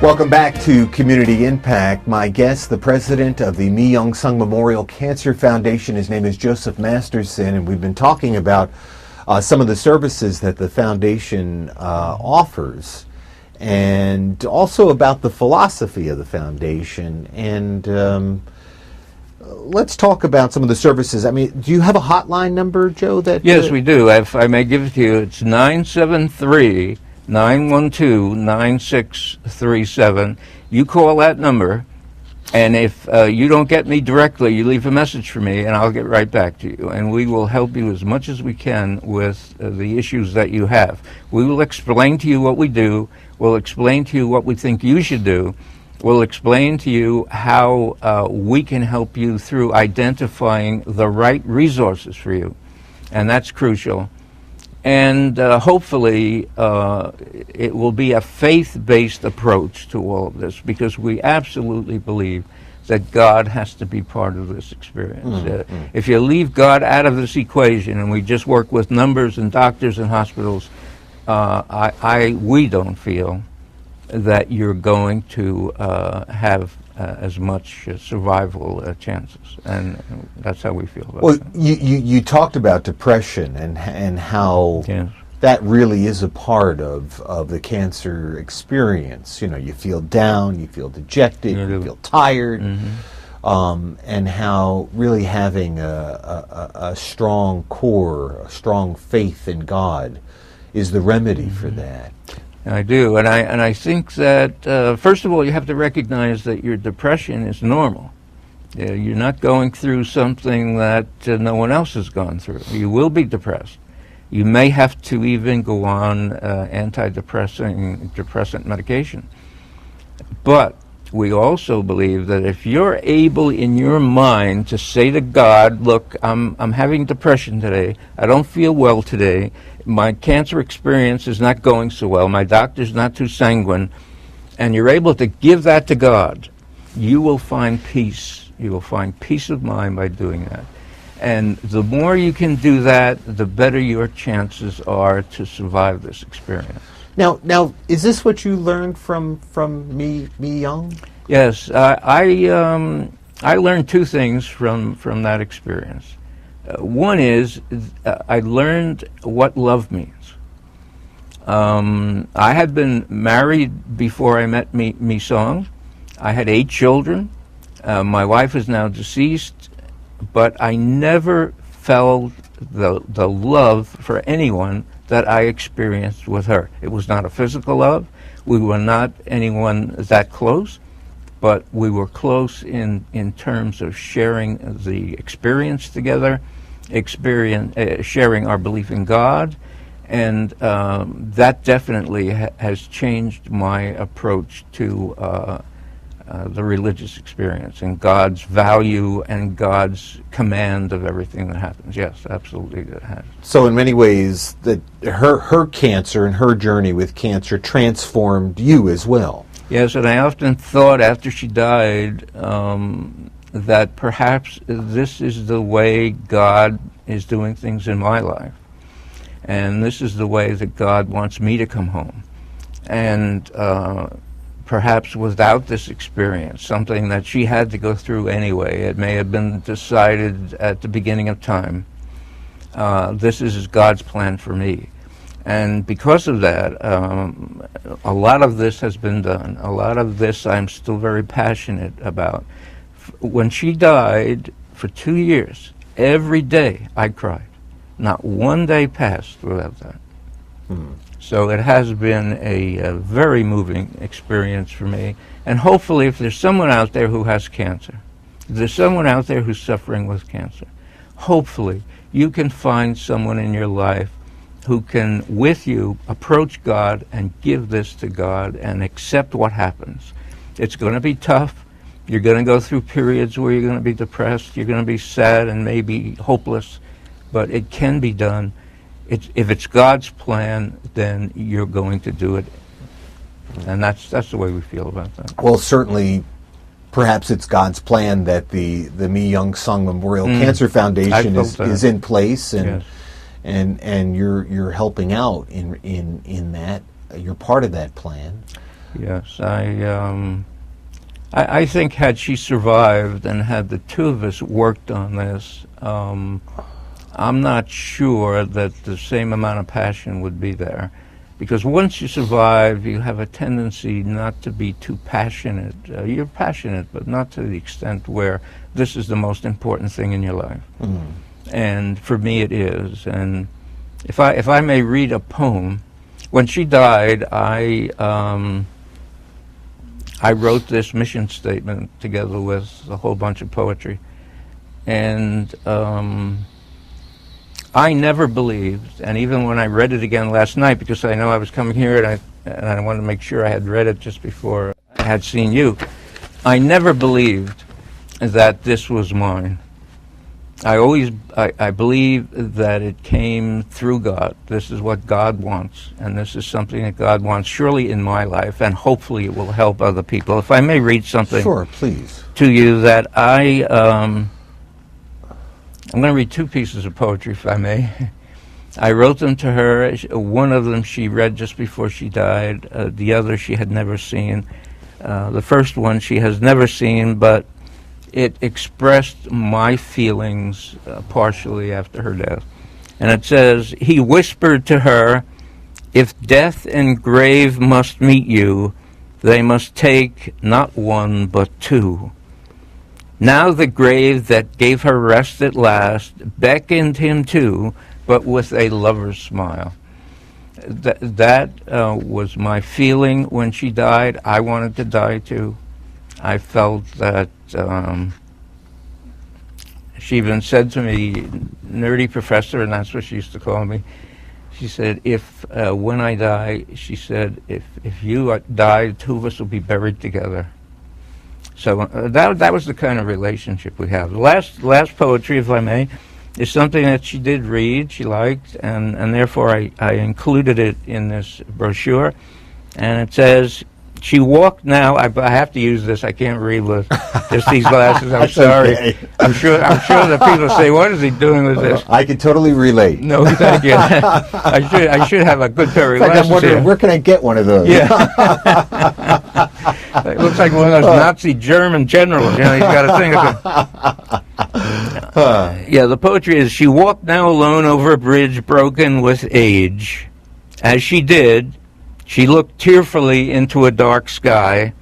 Welcome back to Community Impact. My guest, the president of the Mi Young Sung Memorial Cancer Foundation. His name is Joseph Masterson, and we've been talking about some of the services that the foundation offers, and also about the philosophy of the foundation. And let's talk about some of the services. I mean, do you have a hotline number, Joe? Yes, we do. If I may give it to you, it's 973-912-9637. You call that number, and if you don't get me directly, you leave a message for me, and I'll get right back to you. And we will help you as much as we can with the issues that you have. We will explain to you what we do. We'll explain to you what we think you should do. We'll explain to you how we can help you through identifying the right resources for you. And that's crucial. And hopefully it will be a faith-based approach to all of this, because we absolutely believe that God has to be part of this experience. If you leave God out of this equation and we just work with numbers and doctors and hospitals, we don't feel that you're going to have as much survival chances, and that's how we feel about it. Well, you talked about depression and how that really is a part of the cancer experience. You know, you feel down, you feel dejected, you feel tired, and how really having a strong core, a strong faith in God is the remedy for that. I do, and I think that first of all, you have to recognize that your depression is normal. You're not going through something that no one else has gone through. You will be depressed. You may have to even go on antidepressant medication. But we also believe that if you're able in your mind to say to God, look, I'm having depression today, I don't feel well today, my cancer experience is not going so well, my doctor's not too sanguine, and you're able to give that to God, you will find peace. You will find peace of mind by doing that. And the more you can do that, the better your chances are to survive this experience. Now, is this what you learned from Mi Young? Yes, I learned two things from that experience. One is I learned what love means. I had been married before I met Mi Song. I had 8 children. My wife is now deceased, but I never felt the love for anyone that I experienced with her. It was not a physical love. We were not anyone that close, but we were close in terms of sharing the experience together, sharing our belief in God, and that definitely has changed my approach to the religious experience and God's value and God's command of everything that happens. Yes, absolutely it has. So in many ways, that her cancer and her journey with cancer transformed you as well. Yes, and I often thought after she died that perhaps this is the way God is doing things in my life. And this is the way that God wants me to come home. And perhaps without this experience, something that she had to go through anyway, it may have been decided at the beginning of time, this is God's plan for me. And because of that, a lot of this has been done. A lot of this I'm still very passionate about. When she died, for 2 years, every day I cried. Not one day passed without that. So it has been a very moving experience for me. And hopefully if there's someone out there who has cancer, if there's someone out there who's suffering with cancer, hopefully you can find someone in your life who can, with you, approach God and give this to God and accept what happens. It's going to be tough. You're going to go through periods where you're going to be depressed. You're going to be sad and maybe hopeless. But it can be done. If it's God's plan, then you're going to do it. And that's the way we feel about that. Well, certainly, perhaps it's God's plan that the Mi Young Sung Memorial Cancer Foundation is in place, and and you're helping out in that. You're part of that plan. Yes, I think had she survived and had the two of us worked on this, I'm not sure that the same amount of passion would be there. Because once you survive, you have a tendency not to be too passionate. You're passionate, but not to the extent where this is the most important thing in your life. And for me it is. And if I may read a poem, when she died, I wrote this mission statement together with a whole bunch of poetry. And I never believed, and even when I read it again last night, because I know I was coming here and I wanted to make sure I had read it just before I had seen you, I never believed that this was mine. I believe that it came through God. This is what God wants, and this is something that God wants surely in my life, and hopefully it will help other people. If I may read something Sure, please. to you that I'm going to read two pieces of poetry, if I may. I wrote them to her. One of them she read just before she died. The other she had never seen. The first one she has never seen, but it expressed my feelings partially after her death. And it says, "He whispered to her, 'If death and grave must meet you, they must take not one but two.' Now the grave that gave her rest at last beckoned him to, but with a lover's smile." That was my feeling when she died. I wanted to die too. I felt that she even said to me, "Nerdy professor," and that's what she used to call me. She said, when I die, she said, if you die, two of us will be buried together. So that was the kind of relationship we have. The last poetry, if I may, is something that she did read, she liked, and therefore I included it in this brochure. And it says, "She walked now." I have to use this. I can't read with just these glasses. I'm sorry. Okay. I'm sure that people say, "What is he doing with this?" I can totally relate. No, thank you. I should have a good pair of It's like I'm glasses wondering, here. where can I get one of those? Yeah. It looks like one of those Nazi German generals. You know, he's got a thing. Yeah, the poetry is, "She walked now alone over a bridge broken with age. As she did, she looked tearfully into a dark sky.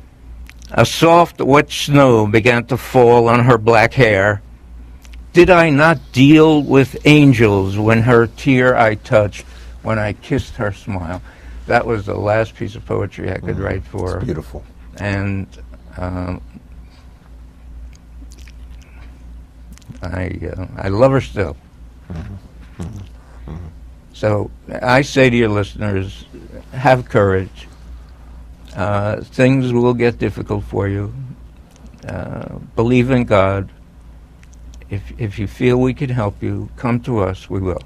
A soft, wet snow began to fall on her black hair. Did I not deal with angels when her tear I touched, when I kissed her smile?" That was the last piece of poetry I could write for her. It's beautiful. And I love her still. So I say to your listeners, have courage. Things will get difficult for you. Believe in God. If you feel we can help you, come to us. We will.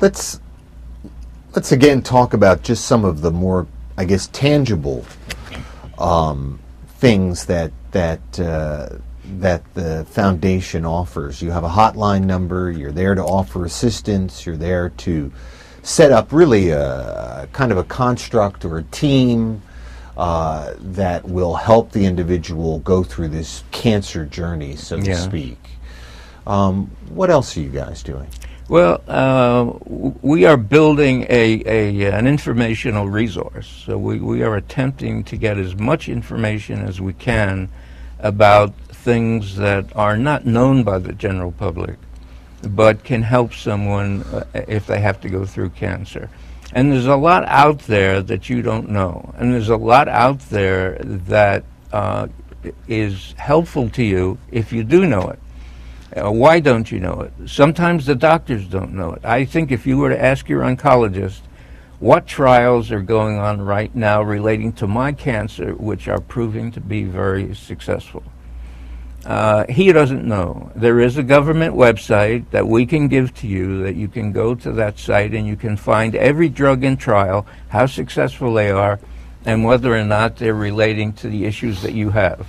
Let's again talk about just some of the more, I guess, tangible things that the foundation offers. You have a hotline number. You're there to offer assistance. You're there to set up really a kind of a construct or a team that will help the individual go through this cancer journey, so to speak. What else are you guys doing? Well, we are building an informational resource. So we are attempting to get as much information as we can about things that are not known by the general public, but can help someone if they have to go through cancer. And there's a lot out there that you don't know. And there's a lot out there that is helpful to you if you do know it. Why don't you know it? Sometimes the doctors don't know it. I think if you were to ask your oncologist what trials are going on right now relating to my cancer, which are proving to be very successful, he doesn't know. There is a government website that we can give to you, that you can go to that site and you can find every drug in trial, how successful they are, and whether or not they're relating to the issues that you have.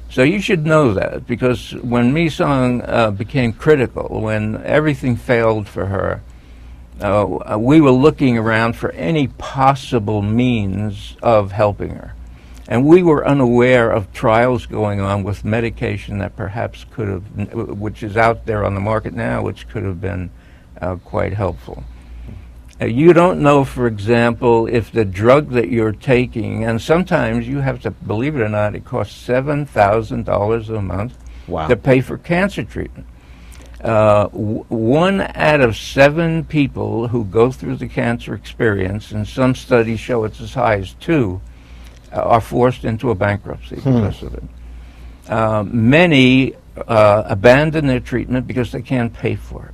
So you should know that, because when Mi Sung became critical, when everything failed for her, we were looking around for any possible means of helping her. And we were unaware of trials going on with medication that perhaps could have, which is out there on the market now, which could have been quite helpful. You don't know, for example, if the drug that you're taking, and sometimes you have to, believe it or not, it costs $7,000 a month Wow. to pay for cancer treatment. 1 out of 7 people who go through the cancer experience, and some studies show it's as high as 2, are forced into a bankruptcy because of it. Many abandon their treatment because they can't pay for it.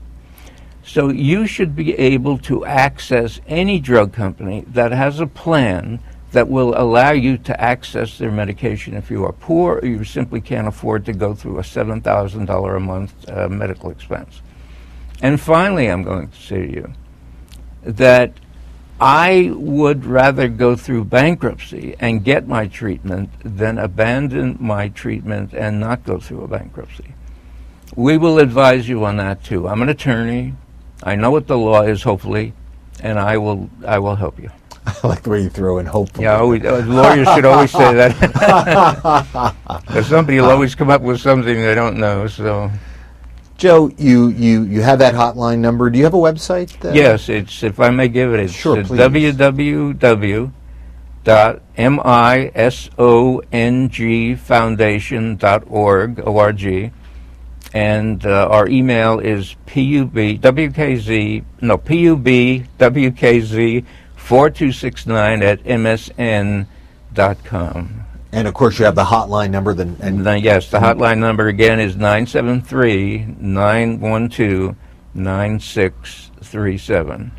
So you should be able to access any drug company that has a plan that will allow you to access their medication if you are poor or you simply can't afford to go through a $7,000 a month medical expense. And finally, I'm going to say to you that I would rather go through bankruptcy and get my treatment than abandon my treatment and not go through a bankruptcy. We will advise you on that too. I'm an attorney. I know what the law is, hopefully, and I will help you. I like the way you throw in hopefully. Yeah, lawyers should always say that. Because somebody will always come up with something they don't know. So, Joe, you have that hotline number. Do you have a website? Yes, it's, if I may give it, it's Sure, please. www.misongfoundation.org, and our email is pubwkz4269@msn.com. And of course, you have the hotline number. Yes, the hotline number again is 973-912-9637.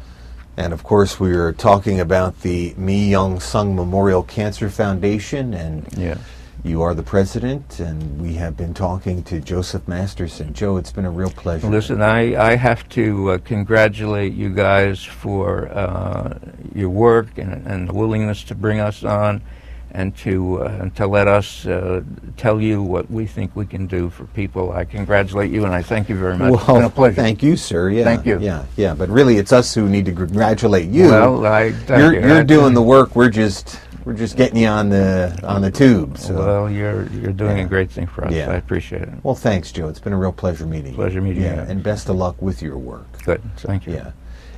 And of course, we are talking about the Mi Young Sung Memorial Cancer Foundation, and Yes. you are the president, and we have been talking to Joseph Masterson. Joe, it's been a real pleasure. Listen, I have to congratulate you guys for your work and the willingness to bring us on and to let us tell you what we think we can do for people. I congratulate you, and I thank you very much. It's been a pleasure. Thank you, sir. Yeah, Thank you. Yeah. But really, it's us who need to congratulate you. Well, you're doing the work. We're just getting you on the tube. So. Well, you're doing a great thing for us. Yeah. I appreciate it. Well, thanks, Joe. It's been a real pleasure meeting you. Pleasure meeting you. And best of luck with your work. Good. Thank you. Yeah.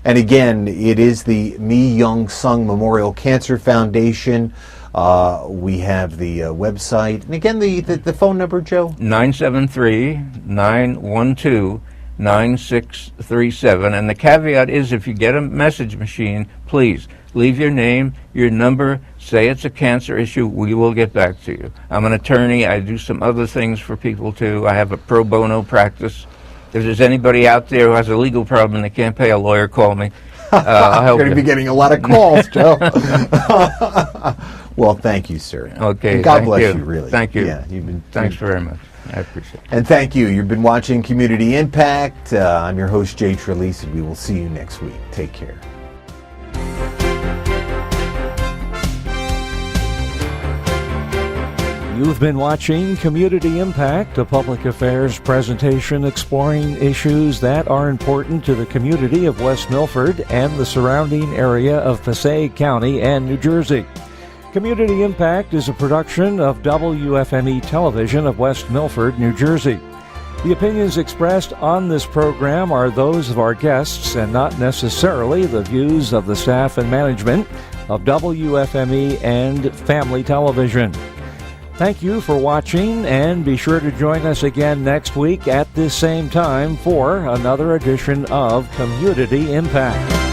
And again, it is the Mi Young Sung Memorial Cancer Foundation. We have the website. And again, the phone number, Joe? 973-912-9637. And the caveat is, if you get a message machine, please leave your name, your number, say it's a cancer issue. We will get back to you. I'm an attorney. I do some other things for people too. I have a pro bono practice. If there's anybody out there who has a legal problem and they can't pay a lawyer, call me. I'll help You're going to you. be getting a lot of calls, Joe. Well, thank you, sir. Okay. And God thank bless you. you, really. Thank you. Yeah, Thanks very much. I appreciate it. And thank you. You've been watching Community Impact. I'm your host, Jay Trelease, and we will see you next week. Take care. You've been watching Community Impact, a public affairs presentation exploring issues that are important to the community of West Milford and the surrounding area of Passaic County and New Jersey. Community Impact is a production of WFME Television of West Milford, New Jersey. The opinions expressed on this program are those of our guests and not necessarily the views of the staff and management of WFME and Family Television. Thank you for watching, and be sure to join us again next week at this same time for another edition of Community Impact.